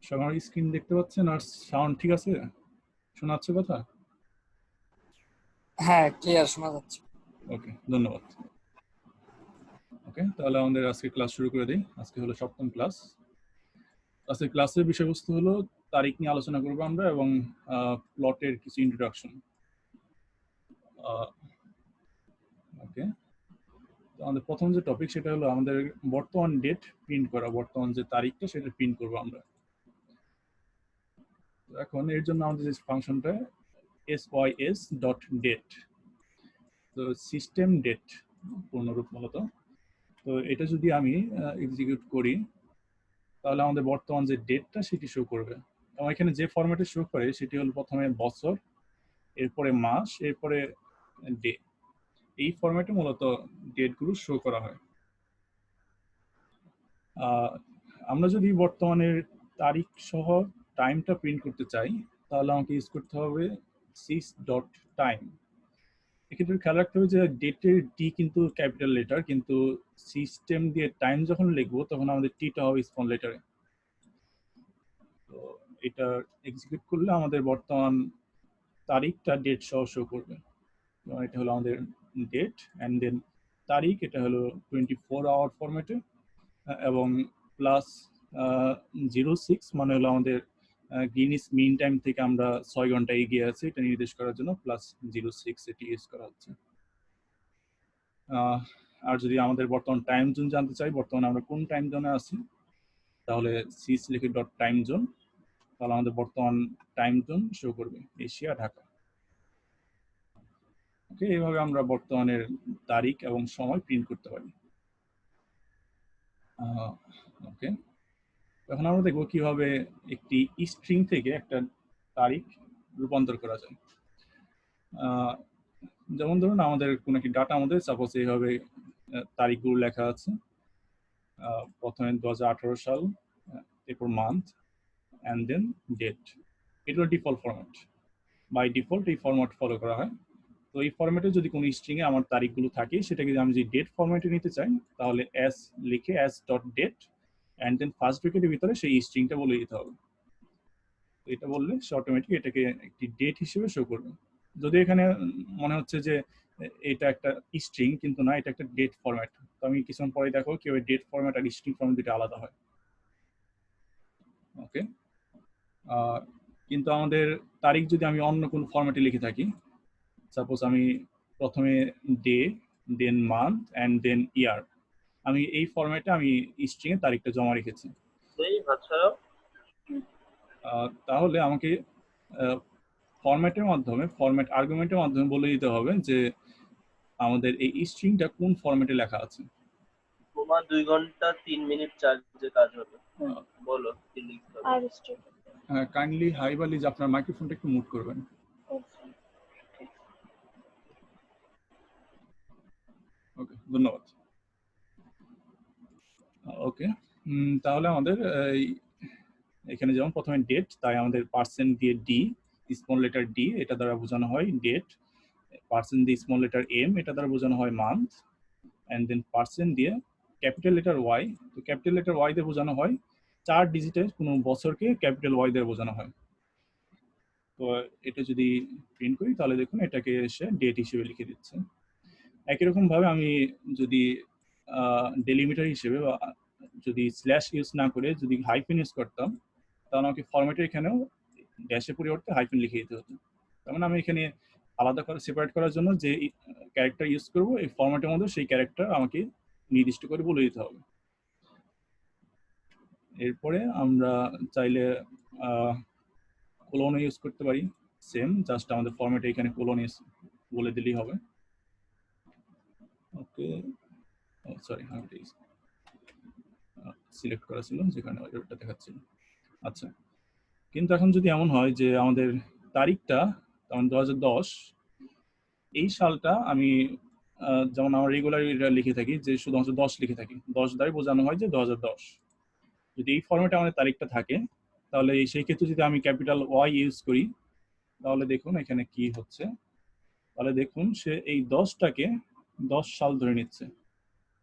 সবার স্ক্রিন দেখতে পাচ্ছেন আর সাউন্ড ঠিক আছে? শোনা যাচ্ছে কথা? হ্যাঁ, ক্লিয়ার শোনা যাচ্ছে। ওকে, ধন্যবাদ। ওকে, তাহলে আমাদের আজকে ক্লাস শুরু করে দিই। আজকে হলো সপ্তম ক্লাস। আজকে ক্লাসের বিষয়বস্তু হলো তারিখ নিয়ে আলোচনা করবো আমরা এবং প্লটের কিছু ইন্ট্রোডাকশন। ওকে, তো আমাদের প্রথম যে টপিক সেটা হলো আমাদের বর্তমান ডেট প্রিন্ট করা, বর্তমান যে তারিখটা সেটা প্রিন্ট করবো আমরা। এখন এর জন্য আমাদের যে ফাংশনটা sys.date, তো সিস্টেম ডেট পূর্ণরূপ মূলত। তো এটা যদি আমি এক্সিকিউট করি তাহলে আমাদের বর্তমান যে ডেটটা সেটি শো করবে এবং এখানে যে ফরম্যাটে শো করে সেটি হলো প্রথমে বছর, এরপরে মাস, এরপরে ডে। এই ফরম্যাটে মূলত ডেটগুলো শো করা হয়। আমরা যদি বর্তমানের তারিখ সহ টাইমটা প্রিন্ট করতে চাই তাহলে আমাকে ইউজ করতে হবে sys.time। এক্ষেত্রে খেয়াল রাখতে হবে যে ডেটের ডি কিন্তু ক্যাপিটাল লেটার, কিন্তু সিস্টেম দিয়ে টাইম যখন লিখবো তখন আমাদের টিটা হবে স্মল লেটারে। তো এটা এক্সিকিউট করলে আমাদের বর্তমান তারিখটা ডেট সহ শো করবে। এটা হলো আমাদের ডেট অ্যান্ড দেন তারিখ, এটা হলো 24 আওয়ার ফরম্যাটে এবং প্লাস 06 মানে হলো আমাদের গ্রিনিচ মিন টাইম থেকে আমরা 6 ঘন্টা এগিয়ে আছি এটা নির্দেশ করার জন্য প্লাস 06 এটি ইউজ করা হচ্ছে। আর যদি আমাদের বর্তমান টাইম জোন জানতে চাই, বর্তমানে আমরা কোন টাইম জোনে আছি, তাহলে সিস লিখে ডট টাইম জোন, তাহলে আমাদের বর্তমান টাইম জোন শো করবে এশিয়া, ঢাকা। ওকে, এইভাবে আমরা বর্তমানের তারিখ এবং সময় প্রিন্ট করতে পারি। ওকে, এখন আমরা দেখবো কিভাবে একটি স্ট্রিং থেকে একটা তারিখ রূপান্তর করা যায়। যেমন ধরুন আমাদের কোনো একটি ডাটা মধ্যে সাপোজ এইভাবে তারিখগুলো লেখা আছে, প্রথমে 2018 সাল, এরপর মান্থ অ্যান্ড দেন ডেট। এটা হলো ডিফল্ট ফরম্যাট, বাই ডিফল্ট এই ফরম্যাট ফলো করা হয়। তো এই ফরম্যাটে যদি কোনো স্ট্রিং এ আমার তারিখগুলো থাকে সেটাকে যদি আমি যদি ডেট ফরম্যাটে নিতে চাই তাহলে এস লিখে as dot date and then first ব্র্যাকেটের ভিতরে সেই স্ট্রিংটা বলে দিতে হবে। তো এটা বললে সে অটোমেটিক এটাকে একটি ডেট হিসেবে শো করবে। যদি এখানে মনে হচ্ছে যে এটা একটা স্ট্রিং, কিন্তু না, এটা একটা ডেট ফরম্যাট। তো আমি কিছুক্ষণ পরে দেখো কিভাবে ডেট ফরম্যাট আর স্ট্রিং ফরম্যাট দুটো আলাদা হয়। ওকে, কিন্তু আমাদের তারিখ যদি আমি অন্য কোনো ফরম্যাটে লিখে থাকি, সাপোজ আমি প্রথমে day, then month and then year, আমি এই ফরম্যাটে আমি স্ট্রিং এর তারিখটা জমা রেখেছি, তাহলে আমাকে ফরম্যাটের মাধ্যমে, ফরম্যাট আর্গুমেন্টের মাধ্যমে বলে দিতে হবে যে আমাদের এই স্ট্রিংটা কোন ফরম্যাটে লেখা আছে। তোমার 2 ঘন্টা 3 মিনিট চার্জে কাজ হবে। বলো কি লিখতে হবে। আর স্ট্রিং কাইন্ডলি হাইবালিজ আপনার মাইক্রোফোনটা একটু মিউট করবেন। ওকে, ধন্যবাদ। ওকে, তাহলে আমাদের এখানে যেমন প্রথমে ডেট, তাই আমাদের পার্সেন্ট দিয়ে ডি, স্মল লেটার ডি, এটা দ্বারা বোঝানো হয় ডেট। পার্সেন্ট দিয়ে স্মল লেটার এম, এটা দ্বারা বোঝানো হয় মান্থ। অ্যান্ড দেন পার্সেন্ট দিয়ে ক্যাপিটাল লেটার ওয়াই, তো ক্যাপিটাল লেটার ওয়াই দিয়ে বোঝানো হয় 4 ডিজিটের কোনো বছরকে ক্যাপিটাল ওয়াই দিয়ে বোঝানো হয়। তো এটা যদি প্রিন্ট করি তাহলে দেখুন এটাকে এসে ডেট হিসেবে লিখে দিচ্ছে। একই রকম ভাবে আমি যদি ডেলিমিটার হিসেবে বা যদি স্ল্যাশ ইউজ না করে যদি হাইফেন ইউজ করতাম তাহলে আমাকে ফরম্যাটের এখানেও ড্যাশের পরিবর্তে হাইফেন লিখে দিতে হতো। তার মানে আমি এখানে আলাদা করে সেপারেট করার জন্য যে ক্যারেক্টার ইউজ করব এই ফরম্যাটের মধ্যে সেই ক্যারেক্টার আমাকে নির্দিষ্ট করে বলে দিতে হবে। এরপরে আমরা চাইলে কোলন ইউজ করতে পারি, সেম, জাস্ট আমাদের ফরম্যাটে এখানে কোলন বলে দিলেই হবে। ওকে, সরি, আমি সিলেক্ট করা ছিল যেখানে ওইটা দেখাচ্ছিল। আচ্ছা, কিন্তু এখন যদি এমন হয় যে আমাদের তারিখটা যেমন 2010, এই সালটা আমি যেমন আমার রেগুলার লিখে থাকি যে শুধুমাত্র 10 লিখে থাকি, 10 দ্বারা বোঝানো হয় যে 2010। যদি এই ফরম্যাটে আমাদের তারিখটা থাকে তাহলে সেই ক্ষেত্রে যদি আমি ক্যাপিটাল ওয়াই ইউজ করি তাহলে দেখুন এখানে কি হচ্ছে। তাহলে দেখুন সে এই 10টাকে 10 সাল ধরে নিচ্ছে,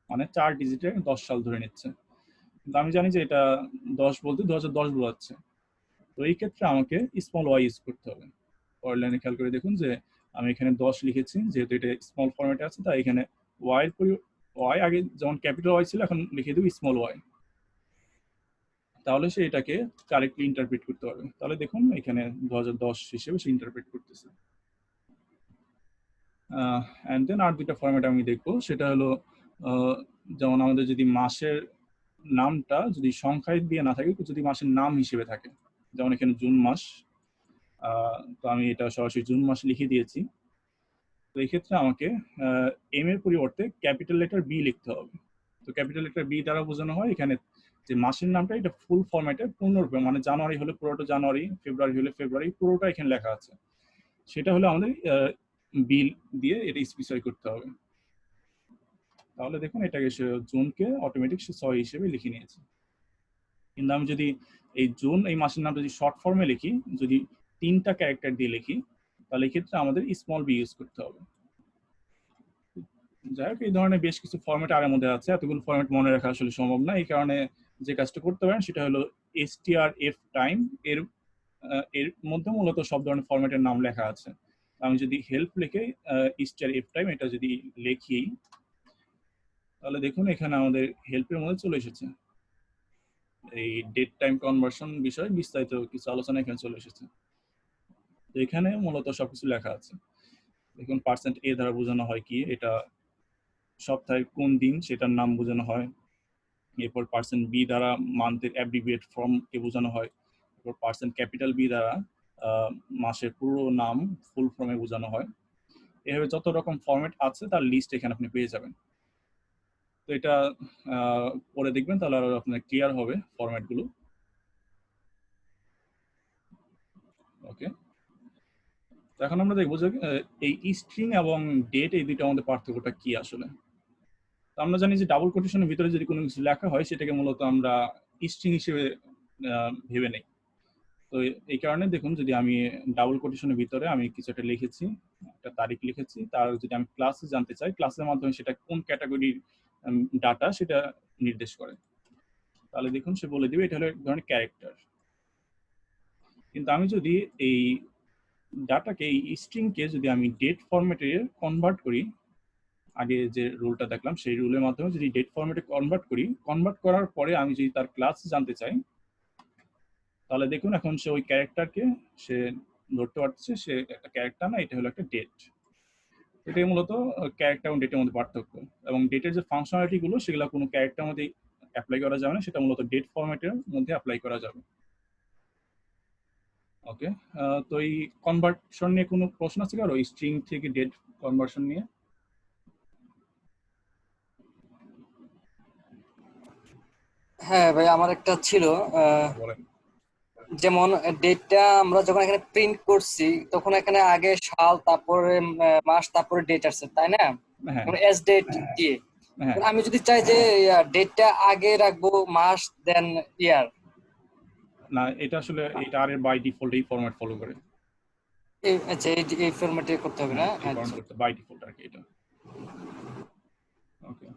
মানে 4 ডিজিটের 10 সাল ধরে নিচ্ছে। কিন্তু আমি জানি যে এটা 10 বলতে 2010 বোঝাচ্ছে, এই ক্ষেত্রে আমাকে স্মল ওয়াই ইউজ করতে হবে। পরের লাইনে খেয়াল করে দেখুন যে আমি এখানে 10 লিখেছি, যেহেতু এটা স্মল ফরম্যাটে আছে তাই এখানে ওয়াই এর ওয়াই আগে যেমন ক্যাপিটাল ওয়াই ছিল এখন লিখে দেব স্মল ওয়াই, তাহলে সে এটাকে কারেক্টলি ইন্টারপ্রেট করতে পারবে। তাহলে দেখুন এখানে 2010 হিসেবে সে ইন্টারপ্রেট করতেছে। অ্যান্ড দেন আর দুইটা ফরম্যাট আমি দেখবো, সেটা হলো যেমন আমাদের যদি মাসের নামটা যদি সংখ্যায় দিয়ে না থাকে, যদি মাসের নাম হিসেবে থাকে, যেমন এখানে জুন মাস, তো আমি এটা সরাসরি জুন মাস লিখে দিয়েছি। তো এই ক্ষেত্রে আমাকে এম এর পরিবর্তে ক্যাপিটাল লেটার বি লিখতে হবে। তো ক্যাপিটাল লেটার বি দ্বারা বোঝানো হয় এখানে যে মাসের নামটা এটা ফুল ফরম্যাটে পূর্ণরূপে, মানে জানুয়ারি হলে পুরোটা জানুয়ারি, ফেব্রুয়ারি হলে ফেব্রুয়ারি, পুরোটা এখানে লেখা আছে। সেটা হলে আমাদের বিল দিয়ে এটা স্পেসিফাই করতে হবে। তাহলে দেখুন এটাকে সে জুনকে অটোমেটিক সে 6 হিসেবে লিখে নিয়েছে। কিন্তু আমি যদি এই জুন এই মাসের নামটা যদি শর্ট ফর্মে লিখি, যদি 3টা ক্যারেক্টার দিয়ে লিখি, তাহলে এই ক্ষেত্রে আমাদের স্মল বি ইউজ করতে হবে। যাই হোক, এই ধরনের বেশ কিছু ফরম্যাট আর মধ্যে আছে, এতগুলো ফরম্যাট মনে রাখা আসলে সম্ভব না। এই কারণে যে কাজটা করতে পারেন সেটা হলো strf টাইম এর এর মধ্যে মূলত সব ধরনের ফরম্যাটের নাম লেখা আছে। আমি যদি হেল্প লিখে strf টাইম এটা যদি লিখি, তাহলে দেখুন এখানে আমাদের হেল্পের মধ্যে চলে এসেছে এই ডেট টাইম কনভার্সন বিষয়ে বিস্তারিত কিছু আলোচনা এখানে চলে এসেছে। তো এখানে মূলত সবকিছু লেখা আছে। দেখুন পার্সেন্ট এ দ্বারা বোঝানো হয় কি, এটা সপ্তাহের কোন দিন সেটার নাম বোঝানো হয়। এরপর পার্সেন্ট বি দ্বারা মান্থের অ্যাব্রিভিয়েট ফর্ম কে বোঝানো হয়। এরপর পার্সেন্ট ক্যাপিটাল বি দ্বারা মাসের পুরো নাম ফুল ফর্মে বোঝানো হয়। এভাবে যত রকম ফরম্যাট আছে তার লিস্ট এখানে আপনি পেয়ে যাবেন। তো এটা পরে দেখবেন, তাহলে আরো আপনার ক্লিয়ার হবে ফরম্যাট গুলো। ওকে, তো এখন আমরা দেখবো যে এই স্ট্রিং এবং ডেট এই দুইটার মধ্যে পার্থক্যটা কি আসলে। তো আমরা জানি যে ডাবল কোটেশনের ভিতরে যদি কোনো কিছু লেখা হয় সেটাকে মূলত আমরা স্ট্রিং হিসেবে ভেবে নেই। তো এই কারণে দেখুন যদি আমি ডাবল কোটেশনের ভিতরে আমি কিছু একটা লিখেছি, একটা তারিখ লিখেছি, তার যদি আমি ক্লাসে জানতে চাই, ক্লাসের মাধ্যমে সেটা কোন ক্যাটাগরির ডাটা সেটা নির্দেশ করে, তাহলে দেখুন সে বলে দিবে এটা হলো এক ধরনের ক্যারেক্টার। কিন্তু আমি যদি এই ডাটাকে এই স্ট্রিংকে যদি আমি ডেট ফরম্যাটে কনভার্ট করি, আগে যে রুলটা দেখলাম সেই রুলের মাধ্যমে যদি ডেট ফরম্যাটে কনভার্ট করার পরে আমি যদি তার ক্লাস জানতে চাই, তাহলে দেখুন এখন সে ওই ক্যারেক্টারকে সে ধরতে পারছে সে একটা ক্যারেক্টার না, এটা হলো একটা ডেট। এটাই মূলত ক্যারেক্টার এবং ডেটের মধ্যে পার্থক্য। এবং ডেটের যে ফাংশনালিটি গুলো সেগুলো কোনো ক্যারেক্টার মধ্যে অ্যাপ্লাই করা যাবে না, সেটা মূলত ডেট ফরম্যাটের মধ্যে অ্যাপ্লাই করা যাবে। ওকে, তো এই কনভার্সন নিয়ে কোনো প্রশ্ন আছে কারো, স্ট্রিং থেকে ডেট কনভার্সন নিয়ে? হ্যাঁ ভাই, আমার একটা ছিল। বলেন। যেমন ডেটটা আমরা যখন এখানে প্রিন্ট করছি তখন এখানে আগে সাল, তারপরে মাস, তারপরে ডেট আছে, তাই না? হ্যাঁ এস ডেট দিয়ে। হ্যাঁ, আমি যদি চাই যে ডেটটা আগে রাখবো, মাস দেন ইয়ার, না এটা আসলে এটা আর এর বাই ডিফল্ট এই ফরম্যাট ফলো করে। আচ্ছা এই ফরম্যাটে করতে হবে না? হ্যাঁ, এই ফরম্যাট আচ্ছা। করতে বাই ডিফল্ট আর কি এটা। ওকে,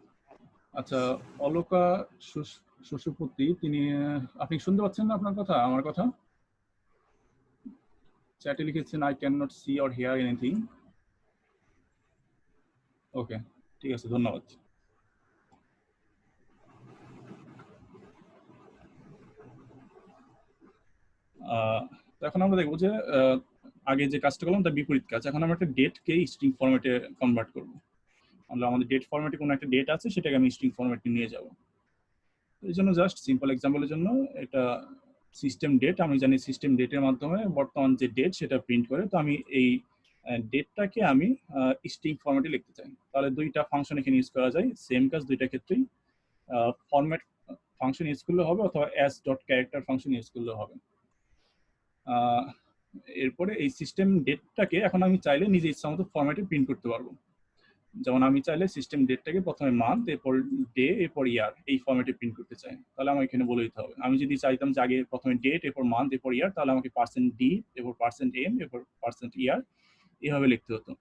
আচ্ছা, অলোকা শশুপতি তিনি আপনি শুনতে পাচ্ছেন না আপনার কথা, আমার কথা? চ্যাটে লিখেছেন I can not see or hear anything. Okay, ঠিক আছে, ধন্যবাদ। তো এখন আমরা দেখবো যে আগে যে কাজটা করলাম তার বিপরীত কাজ। এখন আমরা একটা ডেটকে স্ট্রিং ফরম্যাটে কনভার্ট করব। আমরা আমাদের ডেট ফরম্যাটে কোনো একটা ডেট আছে সেটাকে আমি স্ট্রিং ফরম্যাটে নিয়ে যাব। এই জন্য জাস্ট সিম্পল এক্সাম্পলের জন্য এটা সিস্টেম ডেট, আমি জানি সিস্টেম ডেটের মাধ্যমে বর্তমান যে ডেট সেটা প্রিন্ট করে। তো আমি এই ডেটটাকে আমি স্ট্রিং ফরম্যাটে লিখতে চাই, তাহলে দুইটা ফাংশন এখানে ইউজ করা যায়, সেম কাজ দুইটা ক্ষেত্রেই। ফরম্যাট ফাংশন ইউজ করলে হবে অথবা as dot character function use করলে হবে। এরপরে এই সিস্টেম ডেটটাকে এখন আমি চাইলে নিজে ইচ্ছা মতো ফরম্যাটে প্রিন্ট করতে পারবো। যেমন আমি চাইলে সিস্টেম ডেটটাকে প্রথমে মান্থ, এরপর ডে, এরপর ইয়ার এই ফরম্যাটে প্রিন্ট করতে চাই, তাহলে আমার এখানে বলে দিতে হবে। আমি যদি চাইতাম যে আগে প্রথমে ডেট, এরপর মান্থ, এরপর ইয়ার, তাহলে আমাকে পার্সেন্ট ডি, এরপর পার্সেন্ট এম, এরপর পার্সেন্ট ইয়ার এভাবে লিখতে হতো।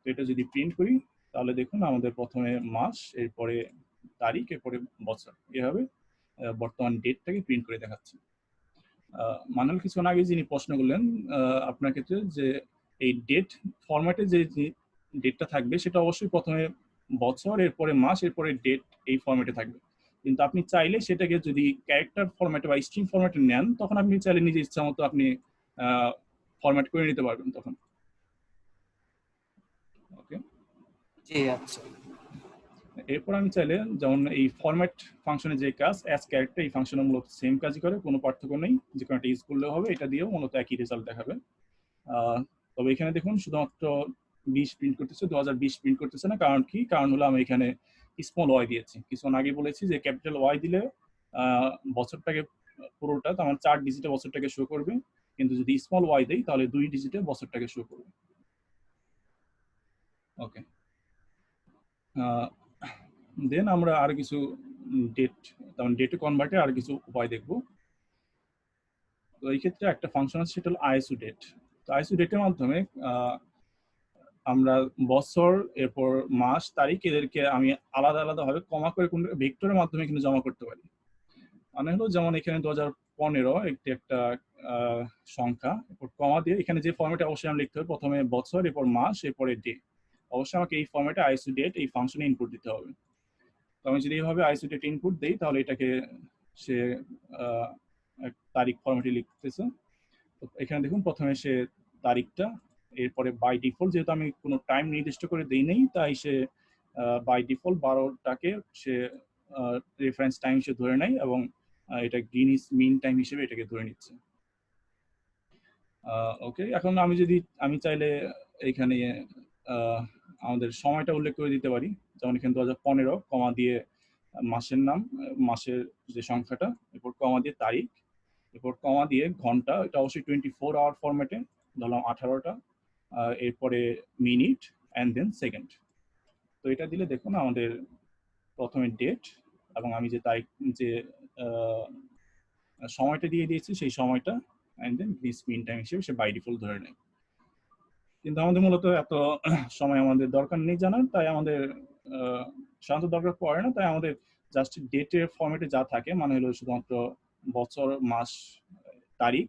এটা যদি প্রিন্ট করি তাহলে দেখুন আমাদের প্রথমে মাস, এরপরে তারিখ, এরপরে বছর, এভাবে বর্তমান ডেটটাকে প্রিন্ট করে দেখাচ্ছে। মানুল কিছুক্ষণ আগে যিনি প্রশ্ন করলেন আপনার ক্ষেত্রে যে এই ডেট ফরম্যাটে যে ডেটটা থাকবে সেটা অবশ্যই প্রথমে বছর, এরপরে মাস, এরপরে ডেট, এই ফরম্যাটে থাকবে। কিন্তু আপনি চাইলে সেটাকে যদি ক্যারেক্টার ফরম্যাটে বা স্ট্রিং ফরম্যাটে নেন, তখন আপনি চাইলে নিজের ইচ্ছা মতো আপনি ফরম্যাট করে নিতে পারবেন তখন। ওকে, জি আচ্ছা। এরপর আমি চাইলে যেমন এই ফরম্যাট ফাংশনের যে কাজ অ্যাজ ক্যারেক্টার, এই ফাংশনে মূলত সেম কাজই করে, কোনো পার্থক্য নেই, যে কোনো একটা ইউজ করলেও হবে, এটা দিয়েও মূলত একই রেজাল্ট দেখাবে। তবে এখানে দেখুন শুধুমাত্র 20 প্রিন্ট করতেছে, 2020 প্রিন্ট করতেছে না। কারণ কি? কারণ হলো আমি এখানে স্মল ওয়াই দিয়েছি। কিছুক্ষণ আগে বলেছি যে ক্যাপিটাল ওয়াই দিলে বছরটাকে পুরোটা, তার মানে 4 ডিজিটে বছরটাকে শো করবে, কিন্তু যদি স্মল ওয়াই দেই তাহলে 2 ডিজিটে বছরটাকে শো করবে। ওকে, দেন আমরা আর কিছু ডেট, তার মানে ডেটে কনভার্টে আর কিছু উপায় দেখব। তো এই ক্ষেত্রে একটা ফাংশন আছে, সেটা হলো আইএসও ডেট। তো আইএসও ডেটের মাধ্যমে আমরা বছর, এরপর মাস, তারিখ, এদেরকে আমি আলাদা আলাদা ভাবে কমা করে কোন ভেক্টরের মাধ্যমে এখানে জমা করতে পারি। মানে হলো যেমন এখানে 2015 একটি একটা সংখ্যা, এরপর কমা দিয়ে এখানে যে ফরম্যাটে অবশ্যই আমি লিখতে হবে, প্রথমে বছর, এরপর মাস, এরপরে ডে। অবশ্যই আমাকে এই ফরম্যাটে আইএসও ডেট এই ফাংশনে ইনপুট দিতে হবে। তো আমি যদি এইভাবে আইএসও ডেট ইনপুট দেই, তাহলে এটাকে সে তারিখ ফরম্যাটে লিখতেছে। তো এখানে দেখুন প্রথমে সে তারিখটা, এরপরে বাই ডিফল্ট যেহেতু আমি কোনো টাইম নির্দিষ্ট করে দেই নেই, তাই সে বাই ডিফল্ট 12টাকে সে রেফারেন্স টাইম হিসেবে ধরে নেয়, এবং এটা গ্রিনিচ মিন টাইম হিসেবে এটাকে ধরে নিচ্ছে। ওকে, এখন আমি চাইলে এখানে আমাদের সময়টা উল্লেখ করে দিতে পারি। যেমন এখানে 2015 কমা দিয়ে মাসের নাম, মাসের যে সংখ্যাটা, এরপর কমা দিয়ে তারিখ, এরপর কমা দিয়ে ঘন্টা, এটা অবশ্যই 24 আওয়ার ফরম্যাটে ধরলাম 18টা, এরপরে মিনিট অ্যান্ড দেন সেকেন্ড। তো এটা দিলে দেখুন আমাদের প্রথমে ডেট, এবং আমি যে তারিখ, যে সময়টা দিয়ে দিয়েছি সেই সময়টা, and then this mean time হিসেবে সে বাই ডিফল্ট ধরে নেয়। কিন্তু আমাদের মূলত এত সময় আমাদের দরকার নেই জানার, তাই আমাদের সাধারণত দরকার পড়ে না, তাই আমাদের জাস্ট ডেটের ফরম্যাটে যা থাকে, মানে হলো শুধুমাত্র বছর, মাস, তারিখ,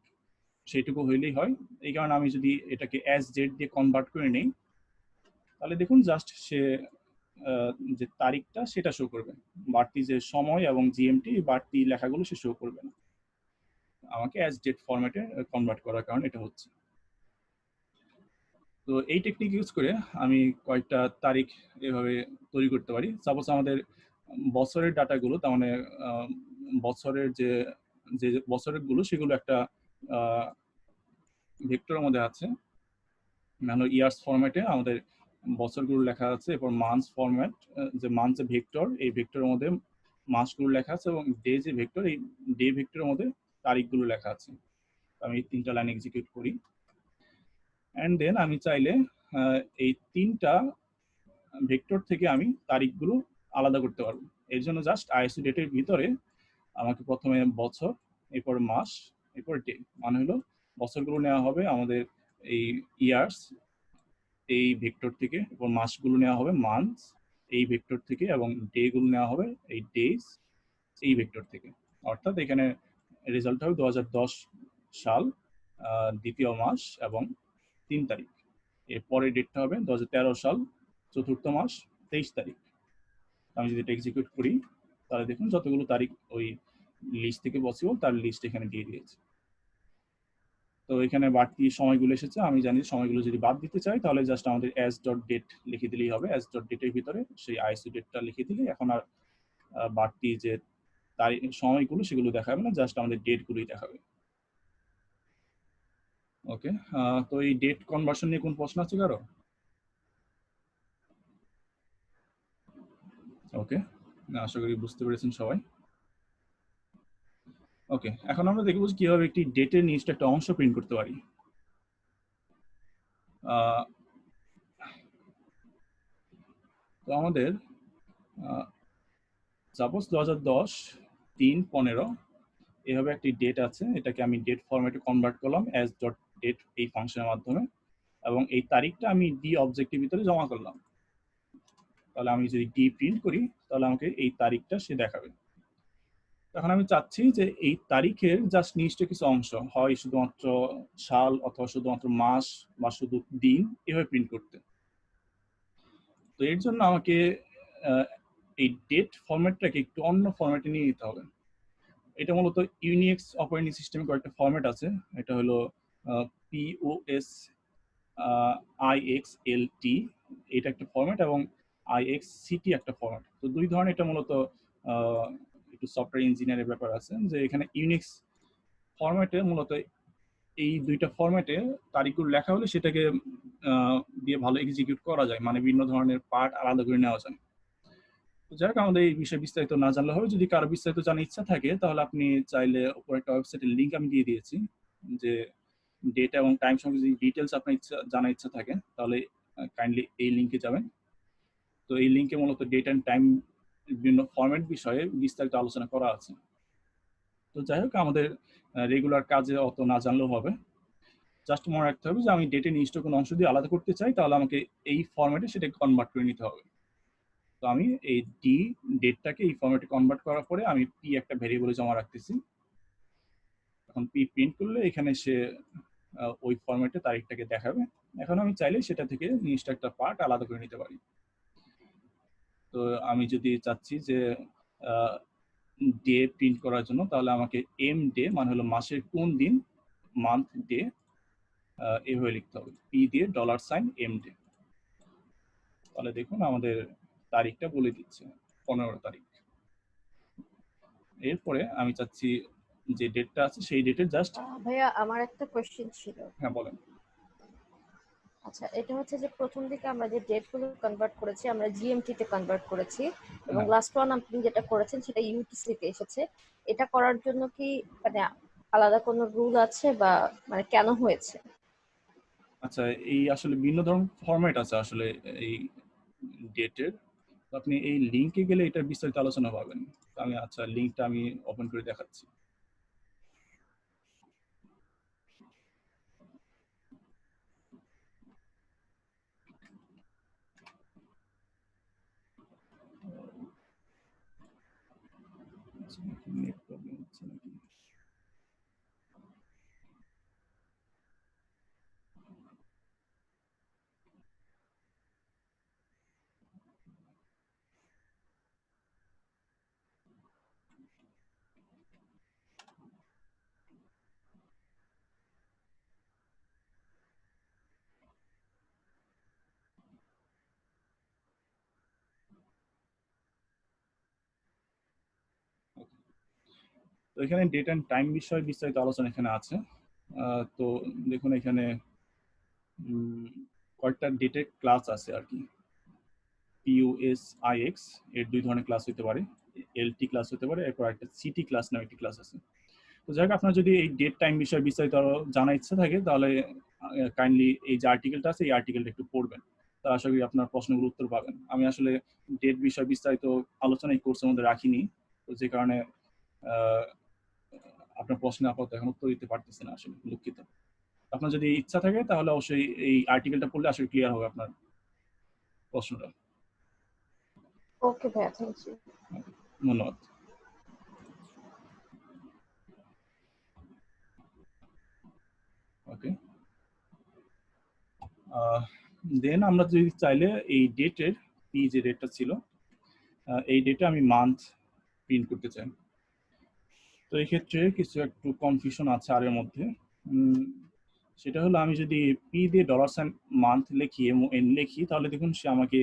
সেইটুকু হইলেই হয়। এই কারণে আমি যদি এটাকে অ্যাজ ডেট দিয়ে কনভার্ট করে নেই, তাহলে দেখুন জাস্ট সে যে তারিখটা সেটা শো করবে, বাড়তি যে সময় এবং জিএমটি, বাড়তি লেখাগুলো সে শো করবে না। আমাকে অ্যাজ ডেট ফরম্যাটে কনভার্ট করার কারণে এটা হচ্ছে। তো এই টেকনিক ইউজ করে আমি কয়েকটা তারিখ এভাবে তৈরি করতে পারি। সাপোজ আমাদের বছরের ডাটাগুলো, তার মানে বছরের যে যে বছরের গুলো, সেগুলো একটা ভেক্টরের মধ্যে আছে, মানে ইয়ার্স ফরম্যাটে আমাদের বছরগুলো লেখা আছে, এরপর মান্থস ফরম্যাট, যে মান্থ যে ভেক্টর, এই ভেক্টরের মধ্যে মাসগুলো লেখা আছে, এবং ডে যে ভেক্টর, এই ডে ভেক্টরের মধ্যে তারিখগুলো লেখা আছে। আমি 3টা লাইন এক্সিকিউট করি, অ্যান্ড দেন আমি চাইলে এই 3টা ভেক্টর থেকে আমি তারিখগুলো আলাদা করতে পারবো। এর জন্য জাস্ট আইএসও ডেটের ভিতরে আমাকে প্রথমে বছর, এরপর মাস, এরপর ডে, মানে হলো বছরগুলো নেওয়া হবে আমাদের এই ইয়ার্স এই ভেক্টর থেকে, এরপর মাসগুলো নেওয়া হবে মান্থস এই ভেক্টর থেকে, এবং ডে গুলো নেওয়া হবে এই ডেজ এই ভেক্টর থেকে। অর্থাৎ এখানে রেজাল্ট হবে 2010 সাল, দ্বিতীয় মাস এবং 3 তারিখ। এরপরের ডেটটা হবে 2013 সাল, চতুর্থ মাস, 23 তারিখ। আমি যদি এটা এক্সিকিউট করি, তাহলে দেখুন যতগুলো তারিখ ওই লিস্ট থেকে পসিবল তার লিস্ট এখানে দিয়ে দিয়েছে। তো এখানে বাড়তি সময়গুলো এসেছে, আমি জানি সময়গুলো যদি বাদ দিতে চাই, তাহলে জাস্ট আমাদের অ্যাজ ডট ডেট লিখে দিলেই হবে। অ্যাজ ডট ডেটের ভিতরে সেই আইএসও ডেটটা লিখে দিলে এখন আর বাড়তি যে তারিখ, সময়গুলো, সেগুলো দেখাবে না, জাস্ট আমাদের ডেটগুলোই দেখাবে। ওকে, তো এই ডেট কনভার্সন নিয়ে কোন প্রশ্ন আছে কারো? ওকে, আশা করি বুঝতে পেরেছেন সবাই। ওকে, এখন আমরা দেখব কিভাবে একটি ডেটের নির্দিষ্ট একটা অংশ প্রিন্ট করতে পারি। তো আমাদের সাপোজ 2010-3-15 এভাবে একটি ডেট আছে, এটাকে আমি ডেট ফরম্যাটে কনভার্ট করলাম অ্যাজ ডট ডেট এই ফাংশনের মাধ্যমে, এবং এই তারিখটা আমি ডি অবজেক্টের ভিতরে জমা করলাম। তাহলে আমি যদি ডি প্রিন্ট করি, তাহলে আমাকে এই তারিখটা সে দেখাবে। এখন আমি চাচ্ছি যে এই তারিখের জাস্ট নির্দিষ্ট কিছু অংশ হয় শুধুমাত্র সাল অথবা শুধুমাত্র মাস বা শুধু দিন এভাবে প্রিন্ট করতে। তো এর জন্য আমাকে এই ডেট ফরম্যাটটাকে একটু অন্য ফরম্যাটে নিয়ে নিতে হবে। এটা মূলত ইউনিক্স অপারেটিং সিস্টেমে কয়েকটা ফরম্যাট আছে। এটা হলো POS IXLT, এটা একটা ফরম্যাট, এবং IXCT একটা ফরম্যাট। তো দুই ধরনের, এটা মূলত একটু সফটওয়্যার ইঞ্জিনিয়ারের ব্যাপার আছে যে এখানে ইউনিক্স ফরম্যাটে মূলত এই দুইটা ফরম্যাটে তারিখগুলো লেখা হলে সেটাকে দিয়ে ভালো এক্সিকিউট করা যায়, মানে বিভিন্ন ধরনের পার্ট আলাদা করে নেওয়া যায়। তো যাই হোক, আমাদের এই বিষয়ে বিস্তারিত না জানলে হবে। যদি কারো বিস্তারিত জানার ইচ্ছা থাকে তাহলে আপনি চাইলে উপর একটা ওয়েবসাইটের লিঙ্ক আমি দিয়ে দিয়েছি, যে ডেট এবং টাইম সম্পর্কে যদি ডিটেলস আপনার জানার ইচ্ছা থাকে তাহলে কাইন্ডলি এই লিঙ্কে যাবেন। তো এই লিঙ্কে মূলত ডেট অ্যান্ড টাইম বিভিন্ন ফরম্যাট বিষয়ে বিস্তারিত আলোচনা করা আছে। তো যাই হোক, আমাদের রেগুলার কাজে অত না জানলেও হবে। জাস্ট মনে রাখতে হবে যে আমি ডেটে নির্দিষ্ট কোনো অংশ দিয়ে আলাদা করতে চাই, তাহলে আমাকে এই ফরম্যাটে সেটাকে কনভার্ট করে নিতে হবে। তো আমি এই ডেটটাকে এই ফরম্যাটে কনভার্ট করার পরে আমি পি একটা ভেরিয়েবলে জমা রাখতেছি। এখন পি প্রিন্ট করলে এখানে সে ওই ফরম্যাটে তারিখটাকে দেখাবে। এখন আমি চাইলে সেটা থেকে নির্দিষ্ট একটা পার্ট আলাদা করে নিতে পারি। তো আমি যদি চাচ্ছি যে ডে প্রিন্ট করার জন্য, তাহলে আমাকে এম ডে মানে হলো মাসের কোন দিন, মান্থ ডে, এভাবে লিখতে হবে, পি দিয়ে $এম ডে। তাহলে দেখুন আমাদের তারিখটা বলে দিচ্ছে 15 তারিখ। এরপরে আমি চাচ্ছি যে ডেটটা আছে সেই ডেটের জাস্ট। ভাইয়া আমার একটা কোশ্চেন ছিল। হ্যাঁ বলেন। আচ্ছা, এটা হচ্ছে যে প্রথম দিকে আমরা যে ডেটগুলো কনভার্ট করেছি আমরা জিএমটি তে কনভার্ট করেছি, এবং হ্যাঁ। লাস্ট ওয়ান আপনি যেটা করেছেন সেটা ইউটিসি তে এসেছে। এটা করার জন্য কি মানে আলাদা কোনো রুল আছে বা মানে কেন হয়েছে? আচ্ছা, এই আসলে ভিন্ন ধরনের ফরম্যাট আছে আসলে এই ডেটের। আপনি এই লিঙ্কে গেলে এটার বিস্তারিত আলোচনা পাবেন। আমি আচ্ছা লিঙ্কটা আমি ওপেন করে দেখাচ্ছি। নেট প্রবলেম হচ্ছে নাকি? তো এখানে ডেট অ্যান্ড টাইম বিষয়ে বিস্তারিত আলোচনা এখানে আছে। তো দেখুন এখানে কয়েকটা ডেটের ক্লাস আছে আর কি। PUSIX এর দুই ধরনের ক্লাস হতে পারে, LT ক্লাস হতে পারে, এরপর একটা CT ক্লাস নামে একটি ক্লাস আছে। তো যাই হোক, আপনার যদি এই ডেট টাইম বিষয়ে বিস্তারিত আরো জানার ইচ্ছা থাকে তাহলে কাইন্ডলি এই যে আর্টিকেলটা আছে এই আর্টিকেলটা একটু পড়বেন, তা আশা করি আপনার প্রশ্নগুলোর উত্তর পাবেন। আমি আসলে ডেট বিষয়ে বিস্তারিত আলোচনা এই কোর্সের মধ্যে রাখিনি, তো যে কারণে আপনার প্রশ্নে আপাতত এখন উত্তর দিতে পারতেছি না, আসলে দুঃখিত। আপনার যদি ইচ্ছা থাকে তাহলে অবশ্যই এই আর্টিকেলটা পড়লে আসলে ক্লিয়ার হবে আপনার প্রশ্নটা। ওকে ভাইয়া, থ্যাংক ইউ। ধন্যবাদ। ওকে, দেন আমরা যদি চাইলে এই ডেটের পি যে ডেটটা ছিল এই ডেটে আমি মান্থ প্রিন্ট করতে চাই। তো এই ক্ষেত্রে কিছু একটু কনফিউশন আছে আর এর মধ্যে। সেটা হলো আমি যদি পি দিয়ে $সাইন মান্থ লিখি এবং এন লিখি তাহলে দেখুন সে আমাকে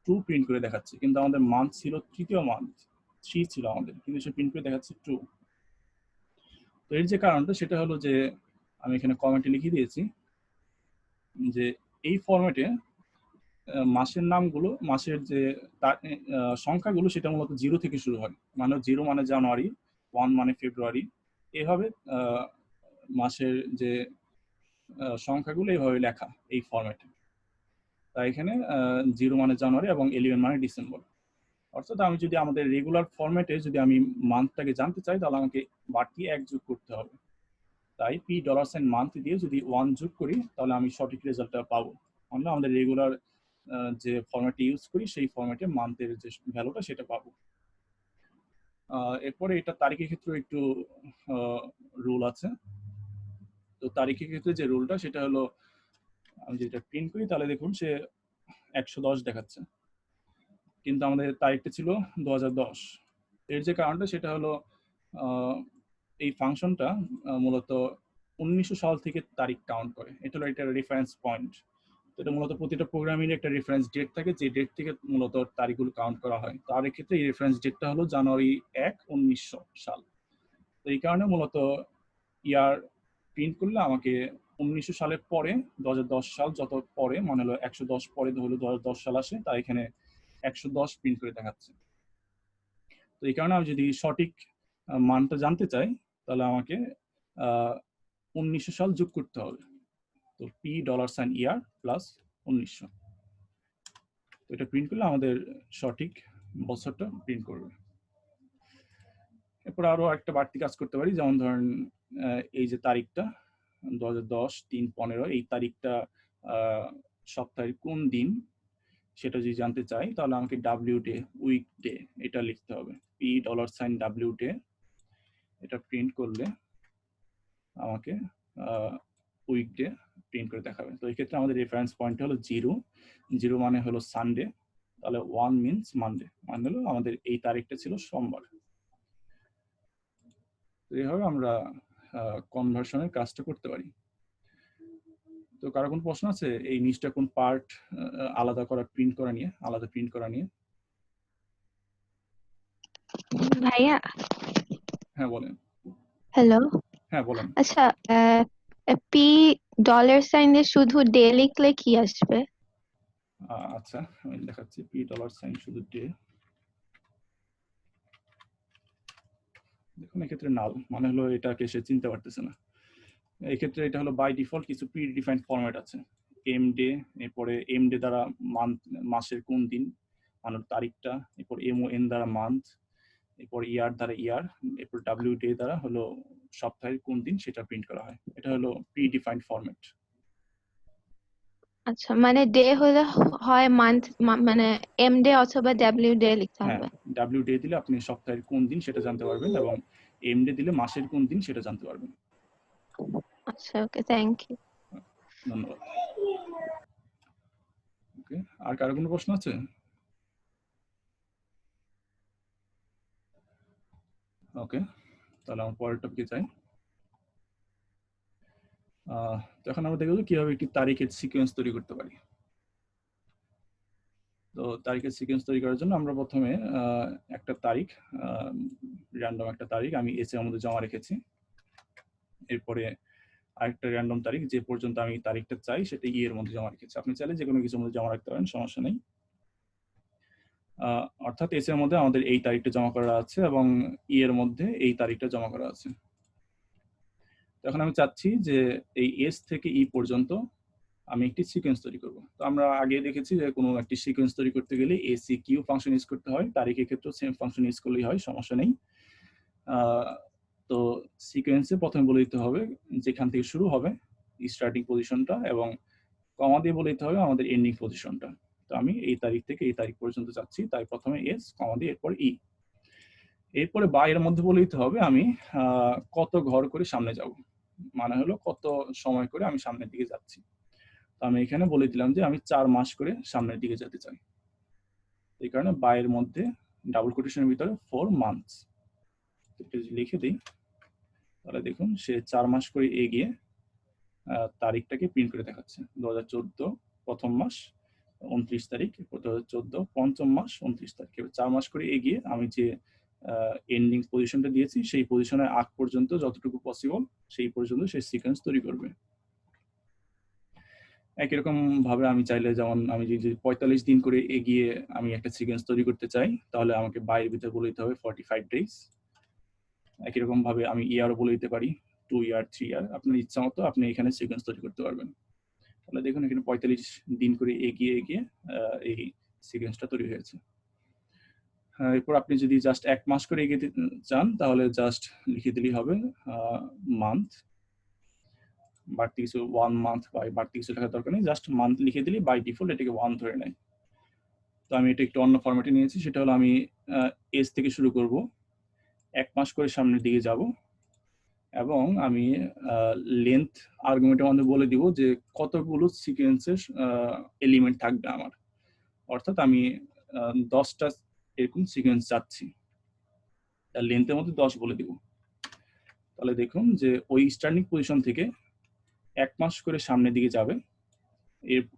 2 প্রিন্ট করে দেখাচ্ছে, কিন্তু আমাদের মান্থ ছিল তৃতীয় মান্থ, 3 ছিল আমাদের, কিন্তু সে প্রিন্ট করে দেখাচ্ছে 2। তো এর যে কারণটা সেটা হলো যে আমি এখানে কমেন্টে লিখে দিয়েছি যে এই ফরম্যাটে মাসের নামগুলো, মাসের যে সংখ্যাগুলো সেটা মূলত 0 থেকে শুরু হয়, মানে 0 মানে জানুয়ারি, 1 মানে ফেব্রুয়ারি, এভাবে মাসের যে সংখ্যাগুলো এইভাবে লেখা এই ফরম্যাটে। তাই এখানে 0 মানে জানুয়ারি এবং 11 মানে ডিসেম্বর। অর্থাৎ আমি যদি আমাদের রেগুলার ফরম্যাটে যদি আমি মান্থটাকে জানতে চাই তাহলে আমাকে বাড়তি 1 যোগ করতে হবে। তাই $সাইন মান্থ দিয়ে যদি 1 যোগ করি তাহলে আমি সঠিক রেজাল্টটা পাবো। আমরা আমাদের রেগুলার যে ফরম্যাটে ইউজ করি সেই ফরম্যাটে মান্থের যে ভ্যালুটা সেটা পাবো। এরপরে এটা তারিখের ক্ষেত্রে একটু রুল আছে। তো তারিখের ক্ষেত্রে যে রুলটা সেটা হলো, আমি যেটা প্রিন্ট করি তাহলে দেখুন সে 110 দেখাচ্ছে, কিন্তু আমাদের তারিখটা ছিল 2010। এর যে কারণটা সেটা হলো এই ফাংশনটা মূলত 1900 সাল থেকে তারিখ কাউন্ট করে। এটা হলো একটা রেফারেন্স পয়েন্ট। এটা মূলত প্রতিটা প্রোগ্রামিং একটা রেফারেন্স ডেট থাকে, যে ডেট থেকে মূলত তারিখগুলো কাউন্ট করা হয়। তার ক্ষেত্রে এই রেফারেন্স ডেটটা হলো জানুয়ারি 1, 1900 সাল। তো এই কারণে মূলত ইয়ার প্রিন্ট করলে আমাকে 1900 সালের পরে 2010 সাল যত পরে, মানে হলো 110 পরে হলো 2010 সাল আসে, তাই এখানে 110 প্রিন্ট করে দেখাচ্ছে। তো এই কারণে আমি যদি সঠিক মানটা জানতে চাই তাহলে আমাকে 1900 সাল যোগ করতে হবে। তো $year প্লাস 1900, তো এটা প্রিন্ট করলে আমাদের সঠিক বছরটা প্রিন্ট করবে। এরপর আরো একটা বাড়তি কাজ করতে পারি, যেমন ধরেন এই যে তারিখটা 2010-3-15, এই তারিখটা সপ্তাহের কোন দিন সেটা যদি জানতে চাই তাহলে আমাকে ডাব্লিউ ডে, উইক ডে এটা লিখতে হবে। $, এটা প্রিন্ট করলে আমাকে উইক ডে প্রিন্ট করে দেখাবে। তো এই ক্ষেত্রে আমাদের রেফারেন্স পয়েন্ট হলো 0 মানে হলো সানডে, তাহলে 1 মিনস মানডে, মানে হলো আমাদের এই তারিখটা ছিল সোমবার। তো এইভাবে আমরা কনভার্সনের কাজটা করতে পারি। তো কারো কোনো প্রশ্ন আছে এই নিচটা কোন পার্ট আলাদা করা, প্রিন্ট করা নিয়ে, আলাদা প্রিন্ট করা নিয়ে? ভাইয়া, হ্যাঁ বলেন। হ্যালো। হ্যাঁ বলেন। আচ্ছা, পি $sign দিয়ে শুধু ডে লিখলে কি আসবে? আচ্ছা আমি দেখাচ্ছি। $, শুধু ডে, দেখুন এক্ষেত্রে নাল, মানে হলো এটাকে সে চিনতে পারতেছে না। এই ক্ষেত্রে এটা হলো বাই ডিফল্ট কিছু প্রি ডিফাইন্ড ফরম্যাট আছে। এম ডে, এরপরে এম ডে দ্বারা মাসের কোন দিন, মানে তারিখটা, এরপর এম দ্বারা মান্থ, এরপর ইয়ার দ্বারা ইয়ার, এরপর ডাব্লিউ ডে দ্বারা হলো সপ্তাহের কোন দিন সেটা প্রিন্ট করা হয়। এটা হলো প্রি ডিফাইন্ড ফরম্যাট। আচ্ছা, মানে ডে হলে হয় মান্থ, মানে এম ডে অথবা ডাব্লিউ ডে লিখতে হ্যাঁ, হবে। ডাব্লিউ ডে দিলে আপনি সপ্তাহের কোন দিন সেটা জানতে পারবেন, এবং এম ডে দিলে মাসের কোন দিন সেটা জানতে পারবেন। আচ্ছা, ওকে, থ্যাংক ইউ। ধন্যবাদ। ওকে, আর কারো কোনো প্রশ্ন আছে? ওকে, তাহলে আমার পরের টপিকে যাই। তো এখন আমরা দেখব কিভাবে একটি তারিখের সিকোয়েন্স তৈরি করতে পারি। তো তারিখের সিকোয়েন্স তৈরি করার জন্য আমরা প্রথমে একটা তারিখ, র্যান্ডম একটা তারিখ আমি এস এর মধ্যে জমা রেখেছি। এরপরে আরেকটা র্যান্ডম তারিখ যে পর্যন্ত আমি তারিখটা চাই সেটা ই এর মধ্যে জমা রেখেছি। আপনি চাইলে যে কোনো কিছুর মধ্যে জমা রাখতে পারেন, সমস্যা নেই। অর্থাৎ এস এর মধ্যে আমাদের এই তারিখটা জমা করা আছে এবং ই এর মধ্যে এই তারিখটা জমা করা আছে। এখন আমি চাচ্ছি যে এই এস থেকে ই পর্যন্ত আমি একটি সিকোয়েন্স তৈরি করব। তো আমরা আগে দেখেছি যে কোনো একটি সিকোয়েন্স তৈরি করতে গেলে এসিকিউ ফাংশন ইউজ করতে হয়, তারিখের ক্ষেত্রে সেম ফাংশন ইউজ করলেই হয়, সমস্যা নেই। তো সিকোয়েন্সে প্রথমে বলে দিতে হবে যেখান থেকে শুরু হবে স্টার্টিং পজিশনটা, এবং কমা দিয়ে বলে দিতে হবে আমাদের এন্ডিং পজিশনটা। তো আমি এই তারিখ থেকে এই তারিখ পর্যন্ত যাচ্ছি, তাই প্রথমে এস, কমা দিয়ে এরপর ই। এরপরে বাইরের মধ্যে বলে দিতে হবে আমি কত ঘর করে সামনে যাব, মানে হলো কত সময় করে আমি সামনের দিকে যাচ্ছি। তো আমি এখানে বলে দিলাম যে আমি 4 মাস করে সামনের দিকে যেতে চাই। এই কারণে বাইরের মধ্যে ডাবল কোটেশনের ভিতরে 4 মান্থস এটা যদি লিখে দিই তাহলে দেখুন সে 4 মাস করে এগিয়ে তারিখটাকে প্রিন্ট করে দেখাচ্ছে। 2014 প্রথম মাস 29 তারিখ, 2014 পঞ্চম মাস 29 তারিখ। এবার 4 মাস করে এগিয়ে আমি যে এন্ডিং পজিশনটা দিয়েছি সেই পজিশনের আগ পর্যন্ত যতটুকু পসিবল সেই পর্যন্ত সেই সিকোয়েন্স তৈরি করবে। একই রকম ভাবে আমি চাইলে, যেমন আমি যদি 45 দিন করে এগিয়ে আমি একটা সিকোয়েন্স তৈরি করতে চাই তাহলে আমাকে বাইরের ভিতরে বলে দিতে হবে 45 ডেজ। একই রকম ভাবে আমি ইয়ারও বলে দিতে পারি 2 ইয়ার, 3 ইয়ার, আপনার ইচ্ছা মতো আপনি এখানে সিকোয়েন্স তৈরি করতে পারবেন। তাহলে দেখুন এখানে 45 দিন করে এগিয়ে এগিয়ে এই সিকোয়েন্সটা তৈরি হয়েছে। এরপর আপনি যদি জাস্ট 1 মাস করে এগিয়ে চান তাহলে জাস্ট লিখে দিলেই হবে মান্থ, বাড়তি কিছু 1 মান্থ বা বাড়তি কিছু লেখার দরকার নেই, জাস্ট মান্থ লিখে দিলেই বাই ডিফল্ট এটাকে 1 ধরে নেয়। তো আমি এটা একটু অন্য ফরম্যাটে নিয়েছি, সেটা হলো আমি এস থেকে শুরু করব। 1 মাস করে সামনের দিকে যাব এবং আমি লেন্থ আর্গুমেন্টের মধ্যে বলে দিব যে কতগুলো সিকোয়েন্সের এলিমেন্ট থাকবে আমার, অর্থাৎ আমি 10টা এরকম সিকোয়েন্স চাচ্ছি, তার লেন্থের মধ্যে 10 বলে দিব। তাহলে দেখুন যে ওই স্টার্টিং পজিশন থেকে 1 মাস করে সামনের দিকে যাবে,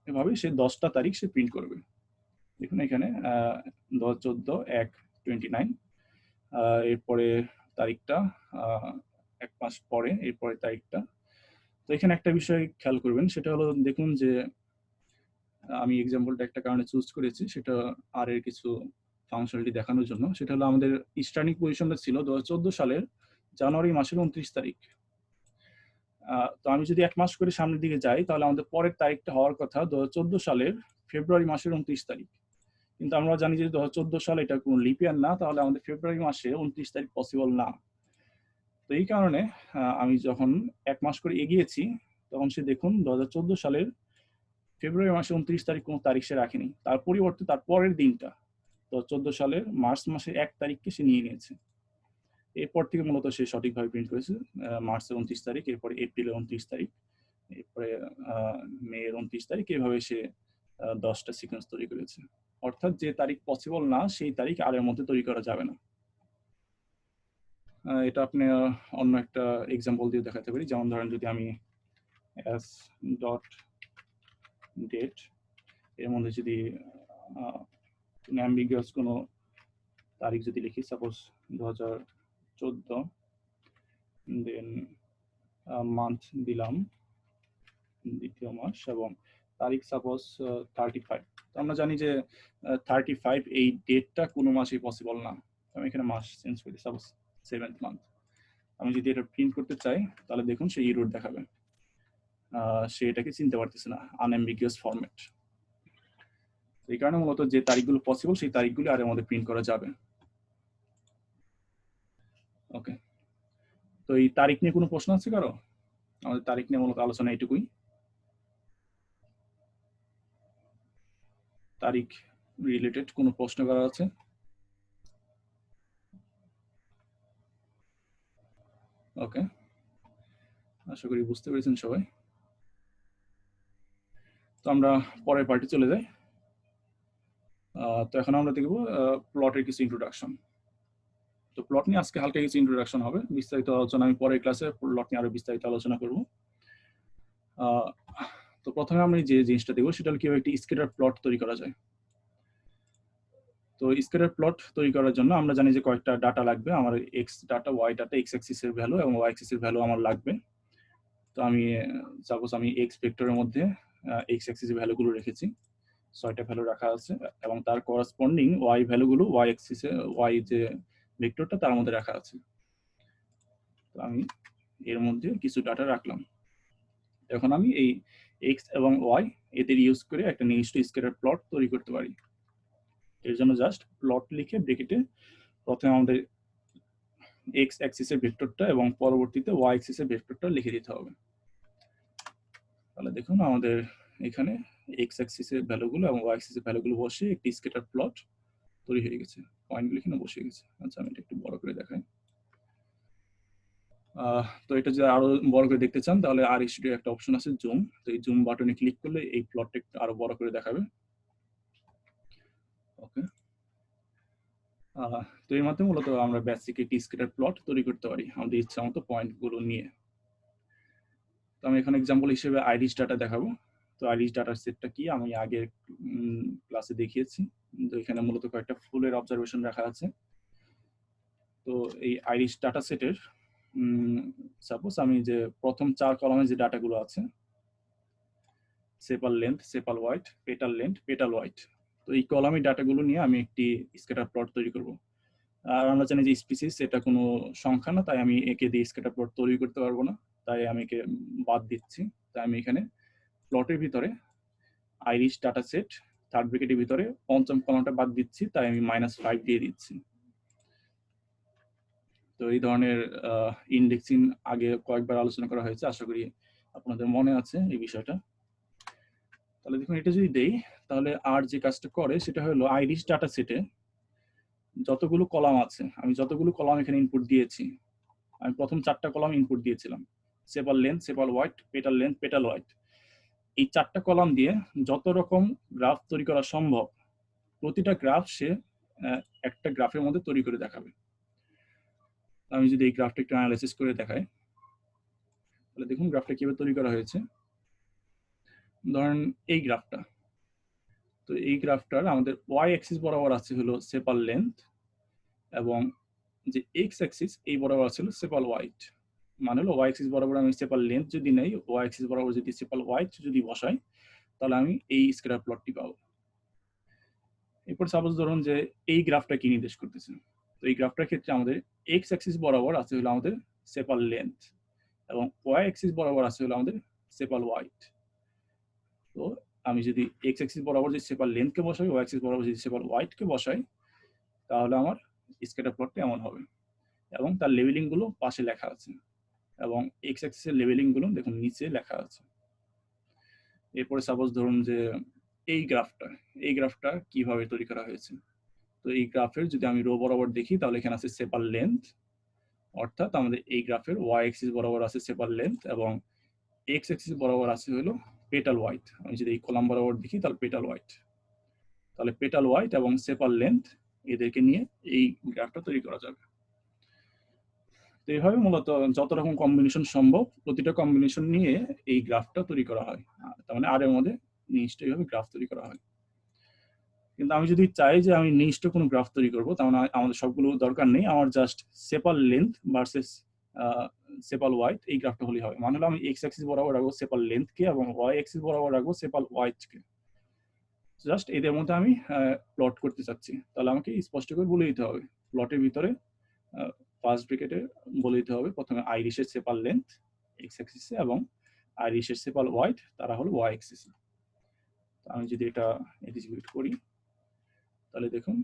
এভাবে সে 10টা তারিখ সে প্রিন্ট করবে। দেখুন এখানে 10/14/1/29, এরপরে তারিখটা 1 মাস পরে এরপরে তারিখটা। তো এখানে একটা বিষয় খেয়াল করবেন, সেটা হলো দেখুন যে আমি এক্সাম্পলটা একটা কারণে চুজ করেছি, সেটা আর এর কিছু ফাংশনালিটি দেখানোর জন্য। সেটা হলো আমাদের স্টার্টিং পজিশনটা ছিল 2014 সালের জানুয়ারি মাসের 29 তারিখ। তো আমি যদি 1 মাস করে সামনের দিকে যাই তাহলে আমাদের পরের তারিখটা হওয়ার কথা 2014 সালের ফেব্রুয়ারি মাসের 29 তারিখ। কিন্তু আমরা জানি যে 2014 সাল এটা কোনো লিপ ইয়ার না, তাহলে আমাদের ফেব্রুয়ারি মাসে 29 তারিখ পসিবল না। তো এই কারণে আমি যখন 1 মাস করে এগিয়েছি তখন সে দেখুন 2014 সালের ফেব্রুয়ারি মাসে 29 তারিখ কোনো তারিখ সে রাখেনি, তার পরিবর্তে তার পরের দিনটা 2014 সালের মার্চ মাসের 1 তারিখকে সে নিয়ে নিয়েছে। এরপর থেকে মূলত সে সঠিকভাবে প্রিন্ট করেছে মার্চের 29 তারিখ, এরপরে এপ্রিলের 29 তারিখ, এরপরে মেয়ের 29 তারিখ, এভাবে সে 10টা সিকোয়েন্স তৈরি করেছে। অর্থাৎ যে তারিখ পসিবল না সেই তারিখ আর এর মধ্যে তৈরি করা যাবে না। এটা আপনি অন্য একটা এক্সাম্পল দিয়ে দেখাতে পারি। যেমন ধরেন যদি আমি s.date এর মধ্যে যদি অ্যাম্বিগুয়াস কোনো তারিখ যদি লিখি, সাপোজ 2014, দেন মান্থ দিলাম দ্বিতীয় মাস এবং তারিখ সাপোজ 35। তো আমরা জানি যে 35 এই ডেটটা কোনো মাসেই পসিবল না। আমি এখানে মাস চেঞ্জ করি, সাপোজ 7th মান্থ। আমি যদি এটা প্রিন্ট করতে চাই তাহলে দেখুন সে ইরর দেখাবে, সে এটাকে চিনতে পারতেছে না, আনঅ্যাম্বিগুয়াস ফরম্যাট। এই কারণে মূলত যে তারিখগুলো পসিবল সেই তারিখগুলো আর এর মধ্যে প্রিন্ট করা যাবে। ওকে, তো এই তারিখ নিয়ে কোনো প্রশ্ন আছে কারো? আমাদের তারিখ নিয়ে মূলত আলোচনা এইটুকুই। তারিখ রিলেটেড কোনো প্রশ্ন করা আছে? ওকে, আশা করি বুঝতে পেরেছেন সবাই। তো আমরা পরের পার্টি চলে যাই। তো এখন আমরা দেখব প্লটের কিছু ইন্ট্রোডাকশন। তো প্লট নিয়ে আজকে হালকা কিছু ইন্ট্রোডাকশন হবে, বিস্তারিত আলোচনা আমি পরের ক্লাসে প্লট নিয়ে আরো বিস্তারিত আলোচনা করব। তো প্রথমে আমরা যে জিনিসটা দেখব সেটা হলো কিভাবে একটি স্কেটার প্লট তৈরি করা যায়। তো স্কেটার প্লট তৈরি করার জন্য আমরা জানি যে কয়েকটা ডাটা লাগবে। আমার x data, y data, x অ্যাক্সিসের ভ্যালু এবং ওয়াই অ্যাক্সিসের ভ্যালু আমার লাগবে। তো আমি সাপোজ আমি এক্স ভেক্টরের মধ্যে এক্স অ্যাক্সিসের ভ্যালুগুলো রেখেছি, 6টা ভ্যালু রাখা আছে এবং তার করেসপন্ডিং ওয়াই ভ্যালুগুলো ওয়াই অ্যাক্সিসে ওয়াই যে ভেক্টরটা তার মধ্যে রাখা আছে। তো আমি এর মধ্যে কিছু ডাটা রাখলাম। এখন আমি এই এক্স এবং ওয়াই এদের ইউজ করে একটা নির্দিষ্ট স্কেটার প্লট তৈরি করতে পারি। এর জন্য জাস্ট প্লট লিখে ব্র্যাকেটে প্রথমে আমাদের এক্স অ্যাক্সিসের ভেক্টরটা এবং পরবর্তীতে ওয়াই অ্যাক্সিসের ভেক্টরটা লিখে দিতে হবে। তাহলে দেখুন আমাদের এখানে এক্স অ্যাক্সিসের ভ্যালুগুলো এবং ওয়াই অ্যাক্সিসের ভ্যালুগুলো বসে একটি স্কেটার প্লট তৈরি হয়ে গেছে। পয়েন্টগুলো এখানে বসে গেছে। আচ্ছা, আমি এটা একটু বড় করে দেখাই। তো এটা যদি আরো বড় করে দেখতে চান তাহলে আর স্টুডিও একটা অপশন আছে জুম। তো এই জুম বাটনে ক্লিক করলে এই প্লটটা একটু আরো বড় করে দেখাবে। ওকে, তো এর মাধ্যমে মূলত আমরা বেসিক একটি স্কেটার প্লট তৈরি করতে পারি আমাদের ইচ্ছা মতো পয়েন্টগুলো নিয়ে। তো আমি এখন এক্সাম্পল হিসেবে আইরিশ ডাটা দেখাবো। তো আইরিশ ডাটার সেটটা কি আমি আগের ক্লাসে দেখিয়েছি। তো এখানে মূলত কয়েকটা ফুলের অবজারভেশন রাখা আছে। তো এই আইরিশ ডাটা সেটের সাপোজ আমি যে প্রথম 4 কলামে যে ডাটাগুলো আছে, সেপাল length, সেপাল wide, petal length, petal wide, তো এই কলামে ডাটাগুলো নিয়ে আমি একটি স্কেটার প্লট তৈরি করব। আর আমরা জানি যে স্পিসিস এটা কোনো সংখ্যা না, তাই আমি একে দিয়ে স্কেটার প্লট তৈরি করতে পারবো না, তাই আমি একে বাদ দিচ্ছি। তাই আমি এখানে প্লটের ভিতরে আইরিশ ডাটা সেট থার্ড ব্র্যাকেটের ভিতরে পঞ্চম কলামটা বাদ দিচ্ছি, তাই আমি -5 দিয়ে দিচ্ছি। তো এই ধরনের ইন্ডেক্সিং আগে কয়েকবার আলোচনা করা হয়েছে, আশা করি আপনাদের মনে আছে এই বিষয়টা। তাহলে দেখুন এটা যদি দেই তাহলে আর যে কাজটা করে সেটা হলো আইরিশ ডাটা সেটে যতগুলো কলাম আছে, আমি যতগুলো কলাম এখানে ইনপুট দিয়েছি, আমি প্রথম 4টা কলাম ইনপুট দিয়েছিলাম, সেপাল length, সেপাল wide, petal length, petal wide. এই 4টা কলাম দিয়ে যত রকম গ্রাফ তৈরি করা সম্ভব প্রতিটা গ্রাফ সে একটা গ্রাফের মধ্যে তৈরি করে দেখাবে। আমি যদি এই গ্রাফটা একটু অ্যানালাইসিস করে দেখাই, তাহলে দেখুন গ্রাফটা কিভাবে তৈরি করা হয়েছে। ধরেন এই গ্রাফটা, তো এই গ্রাফটার আমাদের ওয়াই অ্যাক্সিস বরাবর আছে হলো সেপাল লেন্থ, এবং যে এক্স অ্যাক্সিস এই বরাবর আছে হলো সেপাল ওয়াইড। মানে হলো ওয়াই অ্যাক্সিস বরাবর আমি সেপাল লেন্থ যদি নেই, ওয়াই অ্যাক্সিস বরাবর যদি সেপাল ওয়াইড যদি বসাই, তাহলে আমি এই স্ক্যাটার প্লটটি পাবো। এরপর সাপোজ ধরুন যে এই গ্রাফটা কি নির্দেশ করতেছে, তো এই গ্রাফটার ক্ষেত্রে আমাদের এক্স অ্যাক্সিস বরাবর আছে হলো আমাদের সেপাল লেন্থ, এবং ওয়াই অ্যাক্সিস বরাবর আছে হলো আমাদের সেপাল ওয়াইড। তো আমি যদি এক্স অ্যাক্সিস বরাবর যদি সেপাল লেন্থকে বসাই, ওয়াই অ্যাক্সিস বরাবর যদি সেপাল ওয়াইডকে বসাই, তাহলে আমার স্ক্যাটার প্লটটা এমন হবে, এবং তার লেভেলিং গুলো পাশে লেখা আছে, এবং এক্স অ্যাক্সিসের লেভেলিং গুলো দেখুন নিচে লেখা আছে। এরপরে সাপোজ ধরুন যে এই গ্রাফটা কিভাবে তৈরি করা হয়েছে। তো এই গ্রাফের যদি আমি রো বরাবর দেখি, তাহলে এখানে আছে সেপাল লেন্থ, অর্থাৎ আমাদের এই গ্রাফের ওয়াই অ্যাক্সিস বরাবর আছে সেপাল লেন্থ, এবং এক্স অ্যাক্সিস বরাবর আছে হলো পেটাল ওয়াইড। আমি যদি এই কলাম বরাবর দেখি, তাহলে পেটাল ওয়াইড, তাহলে পেটাল ওয়াইড এবং সেপাল লেন্থ এদেরকে নিয়ে এই গ্রাফটা তৈরি করা যাবে। তো এইভাবে মূলত যত রকম কম্বিনেশন সম্ভব প্রতিটা কম্বিনেশন নিয়ে এই গ্রাফটা তৈরি করা হয়। তার মানে আর এর মধ্যে নিশ্চিত এইভাবে গ্রাফ তৈরি করা হয়। কিন্তু আমি যদি চাই যে আমি নিশ্চিত কোনো গ্রাফ তৈরি করবো, তাহলে আমাদের সবগুলো দরকার নেই, আমার জাস্ট সেপাল লেন্থ ভার্সেস সেপাল ওয়াইড এই গ্রাফটা হলেই হবে। মানে হলো আমি এক্স অ্যাক্সিস বরাবর রাখবো সেপাল লেন্থকে, এবং ওয়াই অ্যাক্সিস বরাবর রাখবো সেপাল ওয়াইডকে। জাস্ট এদের মধ্যে আমি প্লট করতে চাচ্ছি, তাহলে আমাকে স্পষ্ট করে বলে দিতে হবে প্লটের ভিতরে ফার্স্ট ব্র্যাকেটে বলে দিতে হবে প্রথমে আইরিশের সেপাল লেন্থ এক্স অ্যাক্সিসে এবং আইরিশের সেপাল ওয়াইড তারা হলো ওয়াই অ্যাক্সিসে। আমি যদি এটা এক্সিকিউট করি, তাহলে দেখুন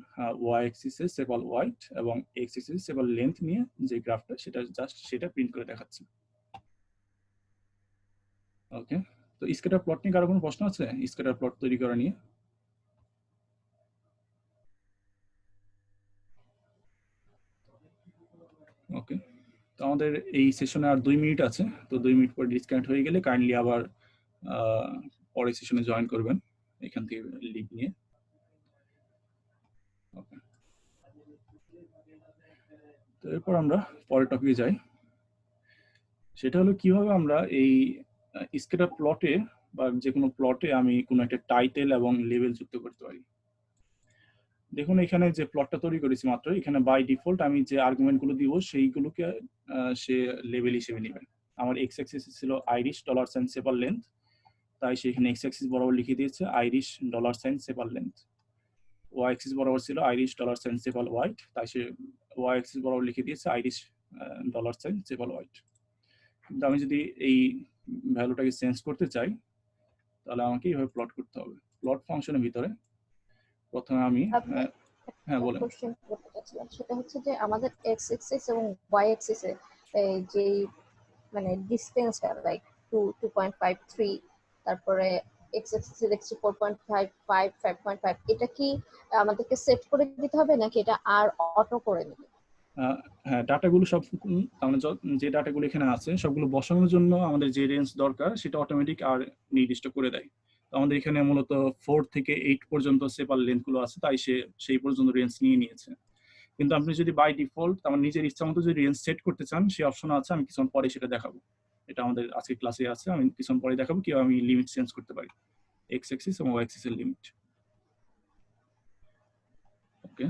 ওয়াই অ্যাক্সিসে সেপাল ওয়াইড এবং এক্স অ্যাক্সিসে সেপাল লেন্থ নিয়ে যে গ্রাফটা সেটা প্রিন্ট করে দেখাচ্ছে। ওকে, তো স্ক্যাটার প্লট নিয়ে কারো কোনো প্রশ্ন আছে স্ক্যাটার প্লট তৈরি করা নিয়ে? ওকে, তো আমাদের এই সেশনে আর 2 মিনিট আছে, তো 2 মিনিট পর ডিসকানেক্ট হয়ে গেলে কাইন্ডলি আবার পরের সেশনে জয়েন করবেন এখান থেকে লিংক নিয়ে। ওকে, তো এরপর আমরা পরের টপিকে যাই। সেটা হলো কিভাবে আমরা এই স্ক্যাটার প্লটে বা যে কোনো প্লটে আমি কোনো একটা টাইটেল এবং লেবেল যুক্ত করতে পারি। দেখুন এখানে যে প্লটটা তৈরি করেছি মাত্র, এখানে বাই ডিফল্ট আমি যে আর্গুমেন্টগুলো দিব সেইগুলোকে সে লেবেল হিসেবে নেবে। আমার এক্স অ্যাক্সিস ছিল আইরিশ $সাইন সেপাল লেন্থ, তাই সেখানে এক্স অ্যাক্সিস বরাবর লিখে দিয়েছে আইরিশ $সাইন সেপাল লেন্থ। ওয়াই অ্যাক্সিস বরাবর ছিল আইরিশ $সাইন সেপাল ওয়াইড, তাই সে ওয়াই অ্যাক্সিস বরাবর লিখে দিয়েছে আইরিশ $সাইন সেপাল ওয়াইড। কিন্তু আমি যদি এই ভ্যালুটাকে চেঞ্জ করতে চাই, তাহলে আমাকে এইভাবে প্লট করতে হবে। প্লট ফাংশনের ভিতরে প্রথমে আমি হ্যাঁ বলেন। কোশ্চেন করতে চাচ্ছিলাম, সেটা হচ্ছে যে আমাদের এক্স অ্যাক্সিস এবং ওয়াই অ্যাক্সিসে এই যে মানে ডিসটেন্সটা লাইক 2.53, তারপরে এক্স অ্যাক্সিসে দেখছি 4.55 5.5, এটা কি আমাদেরকে সেট করে দিতে হবে নাকি এটা আর অটো করে নেবে? হ্যাঁ, ডাটাগুলো সব মানে যে ডাটাগুলো এখানে আছে সবগুলো বসানোর জন্য আমাদের যে রেঞ্জ দরকার সেটা অটোমেটিক আর নির্দিষ্ট করে দেয়। তো আমাদের এখানে মূলত 4 থেকে 8 পর্যন্ত সেপাল লেন্থগুলো আছে, তাই সে সেই পর্যন্ত রেঞ্জ নিয়ে নিয়েছে। কিন্তু আপনি যদি বাই ডিফল্ট আমার নিজের ইচ্ছা মতো যদি রেঞ্জ সেট করতে চান, সেই অপশন আছে, আমি কিছুক্ষণ পরে সেটা দেখাবো। এটা আমাদের আজকে ক্লাসে আছে, আমি কিছুক্ষণ পরে দেখাবো কিভাবে আমি লিমিট চেঞ্জ করতে পারি এক্স অ্যাক্সিস এবং ওয়াই অ্যাক্সিসের লিমিট। ওকে,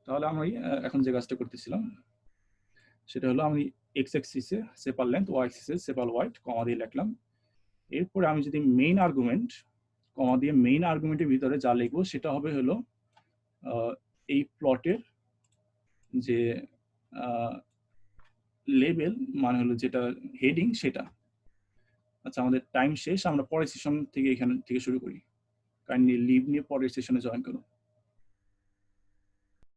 তাহলে আমি এখন যে কাজটা করতেছিলাম সেটা হলো আমি এক্স অ্যাক্সিসে সেপাল লেন্থ, ওয়াই অ্যাক্সিসে সেপাল ওয়াইড কমা দিয়ে লিখলাম। এরপরে আমি যদি মেইন আর্গুমেন্ট কমা দিয়ে মেইন আর্গুমেন্টের ভিতরে যা লিখবো সেটা হবে হলো এই প্লটের যে লেবেল মানে হলো যেটা হেডিং সেটা। আচ্ছা, আমাদের টাইম শেষ, আমরা পরের সেশন থেকে এখান থেকে শুরু করি। কাইন্ডলি লিভ নিয়ে পরের সেশনে জয়েন করুন।